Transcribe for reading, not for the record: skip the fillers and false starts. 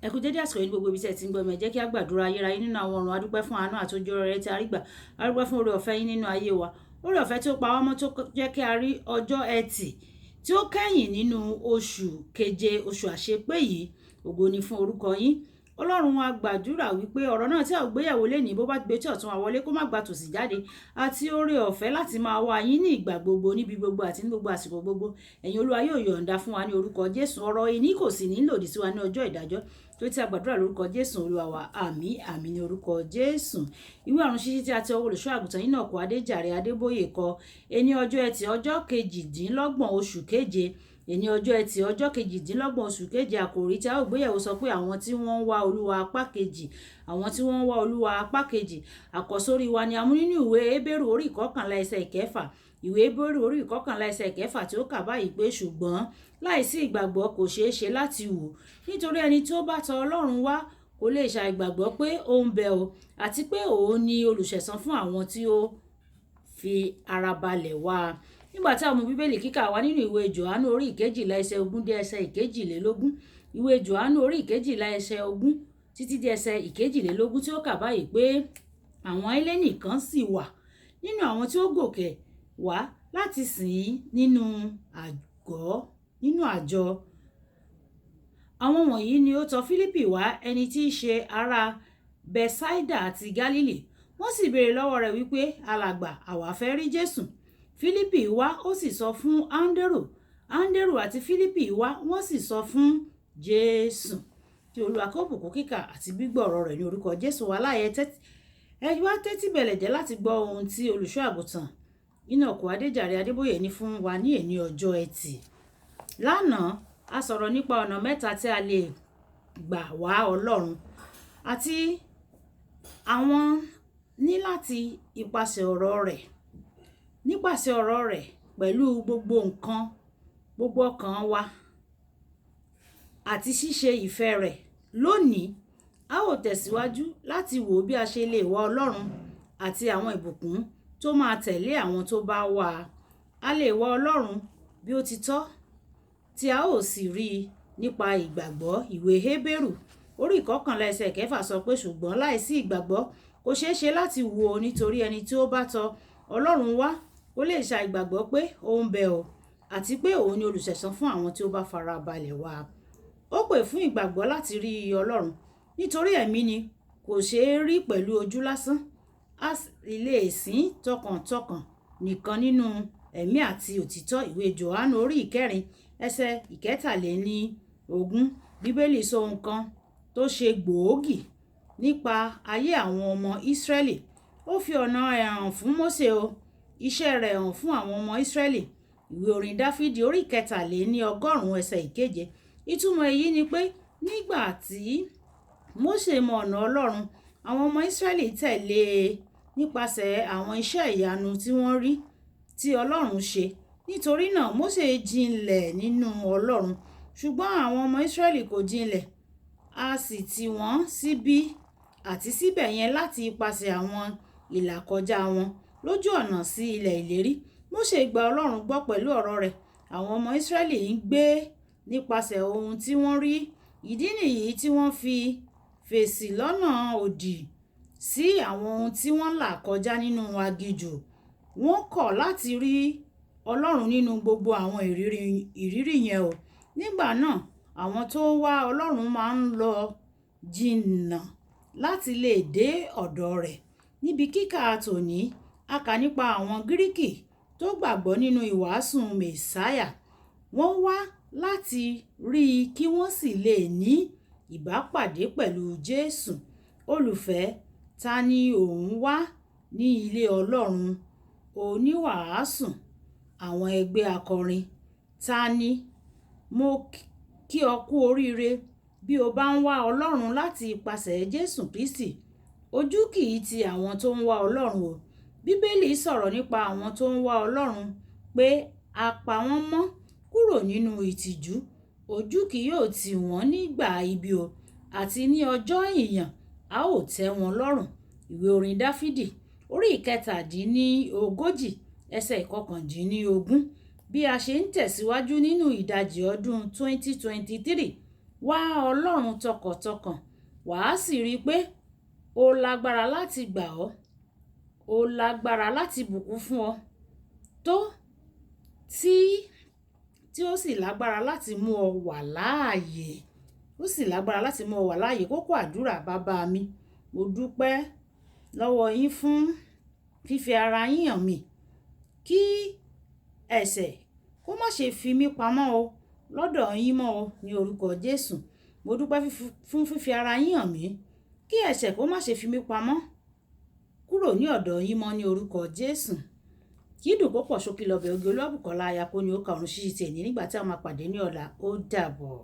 ẹ kú dédé àsìkò yìí gbogbo ibi tí ẹ ti ń gbọ́ mi, ẹ jẹ́ kí a gbàdúrà ayérayé nínú àwọn ọ̀run. Adúpẹ́ fún àánú àti ojú rere tí a rí gbà, adúpẹ́ fún oore ọ̀fẹ́ yín nínú ayé wa, oore ọ̀fẹ́ tí ó pa wá mọ́ tó jẹ́ kí a rí ọjọ́ ẹtì tí ó kẹ́yìn nínú oṣù keje, oṣù àṣepé yìí. Ògo ni fún orúkọ yín. Ọlọ́run wa gbàdúrà wípé ọ̀rọ̀ náà tí a ò gbéyẹ̀wò lénìí bó bá gbé tí ọ̀tún wa wọlé kó má gba tòsì jáde, àti oore ọ̀fẹ́ láti máa wá yín ní ìgbà gbogbo, níbi gbogbo àti ní gbogbo àsìkò gbogbo. Ẹ̀yin Olúwa yóò yọ̀ǹda fún wa ní orúkọ Jésù. Ọ̀rọ̀ ìní kò sì ní lòdì sí wa ní ọjọ́ ìdájọ́, tó tí a gbàdúrà lórúkọ Jésù Olúwa wa. Àmín àmín ní orúkọ Jésù. Ìwé ọ̀run ṣíṣí tí a ti ọwọ́ olùṣọ́ àgùntàn Enoch Adeboye kọ, ẹni ọjọ́ ẹtì ọjọ́ kejìdínlọ́gbọ̀n oṣù keje, ẹni ọjọ́ ẹtì ọjọ́ kejìdínlọ́gbọ̀n oṣù keje. Àkòrí tí a ó gbéyẹ̀wò sọ pé àwọn tí wọ́n ń wá Olúwa apá kejì, àwọn tí wọ́n ń wá Olúwa apá kejì. Àkọ́sórí wa ni a mú nínú ìwé Hébérù orí ìkọkànlá ẹsẹ̀ ìkẹfà. Ìwé Hébérù orí ìkọkànlá ẹsẹ̀ ìkẹfà tí ó kà báyìí pé ṣùgbọ́n láìsí ìgbàgbọ́ kò ṣeé ṣe láti wù, nítorí ẹni tí ó bá tọ Ọlọ́run wá kò lè ṣàìgbàgbọ́ pé ó ń bẹ o, àti pé òun ni olùṣẹ̀san fún àwọn tí ó fi ara balẹ̀ wá. Nígbà tí a mú bíbélì kíkà wá nínú ìwé Jòhánù orí ìkejìlá ẹsẹ̀ ogún dé ẹsẹ̀ ìkejìlélógún, ìwé Jòhánù orí ìkejìlá ẹsẹ̀ ogún títí dé ẹsẹ̀ ìkejìlélógún tí ó kà báyìí pé àwọn Hélénì kan sì wà nínú àwọn tí ó gòkè wá láti sìn nínú àjọ. Àwọn wọ̀nyí ni ó tọ̀ Fílípì wá, ẹni tí í ṣe ará Bẹ́sáídà àti Gálílì. Wọ́n sì béèrè lọ́wọ́ rẹ̀ wípé, alàgbà, àwa fẹ́ rí Jésù. Fílípì wá, ó sì sọ fún Áńdérù àti Fílípì wá, wọ́n sì sọ fún Jésù. Kí Olúwa kó bùkún kíkà àti gbígbọ́ ọ̀rọ̀ rẹ̀ ní orúkọ Jésù wa láàyè. Ẹ wá tẹ́tí bẹ̀lẹ̀ jẹ́ láti gbọ́ ohun tí olùṣọ́ àgùntàn Enoch Adeboye ní fún wa ní èní ọjọ́ ẹtì. Lánàá a sọ̀rọ̀ nípa ọ̀nà mẹ́ta tí a lè gbà wá Ọlọ́run, àti àwọn ní láti ipasẹ̀ ọ̀rọ̀ rẹ̀ pẹ̀lú gbogbo nǹkan, gbogbo ọkàn wa àti ṣíṣe ìfẹ́ rẹ̀. Lónìí a ó tẹ̀síwájú láti wò bí a ṣe lè wá Ọlọ́run àti àwọn ìbùkún tó máa tẹ̀lé àwọn tó bá wá. A lè wá Ọlọ́run bí ó ti tọ́, tí a ó sì rí i nípa ìgbàgbọ́. Ìwé Hébérù orí ìkọkànlá ẹsẹ̀ ìkẹfà sọ pé ṣùgbọ́n láìsí ìgbàgbọ́ kò ṣeé ṣe láti wù ọ́, nítorí ẹni tí ó bá tọ Ọlọ́run wá kò lè ṣàìgbàgbọ́ pé ó ń bẹ o, àti pé òun ni olùṣẹ̀san fún àwọn tí ó bá fara balẹ̀ wá. Ó pè fún ìgbàgbọ́ láti rí Ọlọ́run, nítorí ẹ̀mí ni, kò ṣeé rí pẹ̀lú ojú lásán. A sì lè sìn tọkàntọkàn nìkan nínú ẹ̀mí àti òtítọ́. Ìwé Jòhánù orí ìkẹrin ẹsẹ̀ ìkẹtàléníogún. Bíbélì sọ ohun kan tó ṣe gbòógì nípa ayé àwọn ọmọ Ísírẹ́lì. Ó fi ọ̀nà ẹ̀ hàn fún Mósè o, iṣẹ́ rẹ̀ hàn fún àwọn ọmọ Ísírẹ́lì. Ìwé orin Dáfídì orí ìkẹtàléníọgọ́rùn-ún ẹsẹ̀ ìkeje. Ìtumọ̀ èyí ni pé nígbà tí Mósè mọ ọ̀nà Ọlọ́run, àwọn ọmọ Ísírẹ́lì tẹ̀lé e nípasẹ̀ àwọn iṣẹ́ ìyanu tí wọ́n rí tí Ọlọ́run ṣe. Nítorí náà Mósè jinlẹ̀ nínú Ọlọ́run, ṣùgbọ́n àwọn ọmọ Ísírẹ́lì kò jinlẹ̀. A sì tì wọ́n síbí àti síbẹ̀ yẹn láti ipasẹ̀ àwọn ìlàkọjá wọn lójú ọ̀nà sí ilẹ̀ ìlérí. Mósè gba Ọlọ́run gbọ́ pẹ̀lú ọ̀rọ̀ rẹ̀. Àwọn ọmọ Ísírẹ́lì ń gbé nípasẹ̀ ohun tí wọ́n rí. Ìdí nìyí tí wọ́n fi fèsì lọ́nà òdì sí àwọn ohun tí wọ́n là kọjá nínú aginjù. Wọ́n kọ̀ láti rí Ọlọ́run nínú gbogbo àwọn ìrírí yẹn o. Nígbà náà àwọn tó wá Ọlọ́run máa ń lọ jìnnà láti lè dé ọ̀dọ̀ rẹ̀. Níbi kíkà tòní a kà nípa àwọn Gíríkì tó gbàgbọ́ nínú ìwàásù Mèsáyà. Wọ́n wá láti rí i kí wọ́n sì lè ní ìbápàdé pẹ̀lú Jésù. Olùfẹ́, ta ni òun wá ní ilé Ọlọ́run? Oníwàásù, àwọn ẹgbẹ́ akọrin. Ta ni? Mo kí ọ kú oríire bí o bá ń wá Ọlọ́run láti ipasẹ̀ Jésù Kristi. Ojú kì í ti àwọn tó ń wá Ọlọ́run o. Bíbélì sọ̀rọ̀ nípa àwọn tó ń wá Ọlọ́run pé a pa wọ́n mọ́ kúrò nínú ìtìjú. Ojú kì yóò tì wọ́n nígbà ibi o, àti ní ọjọ́ ìyàn a ó tẹ́ wọn lọ́rùn. Ìwé orin Dáfídì orí ìkẹtàdínlógójì ẹsẹ̀ ìkọkàndínlógún. Bí a ṣe ń tẹ̀síwájú nínú ìdajì ọdún 2023, wá Ọlọ́run tọkàntọkàn wàá sì rí i pé ó lágbára láti gbà ọ́, ó lágbára láti bùkún fún ọ tó tí ó sì lágbára láti mú ọ wà láàyè, ó sì lágbára láti mú ọ wà láàyè. Kókó àdúrà: bàbá mi, mo dúpẹ́ lọ́wọ́ yín fún fífi ara yín hàn mí, kí ẹ̀ṣẹ̀ kó má ṣe fi mí pamọ́ o lọ́dọ̀ yín mọ́ o ní orúkọ Jésù. Mo dúpẹ́ fún fífi ara yín hàn mí, kí ẹ̀ṣẹ̀ kó má ṣe fi mí pamọ́ kúrò ní ọ̀dọ̀ yín mọ́ ní orúkọ Jésù. Kí dùn kó pọ̀ ṣókí lọ́bẹ̀ oge Olúwabùkọ́lá aya kó ní ó ka ọ̀run ṣíṣí ti ẹ̀ní nígbà tí a máa pàdé ní ọ̀la. Ó dàbọ̀.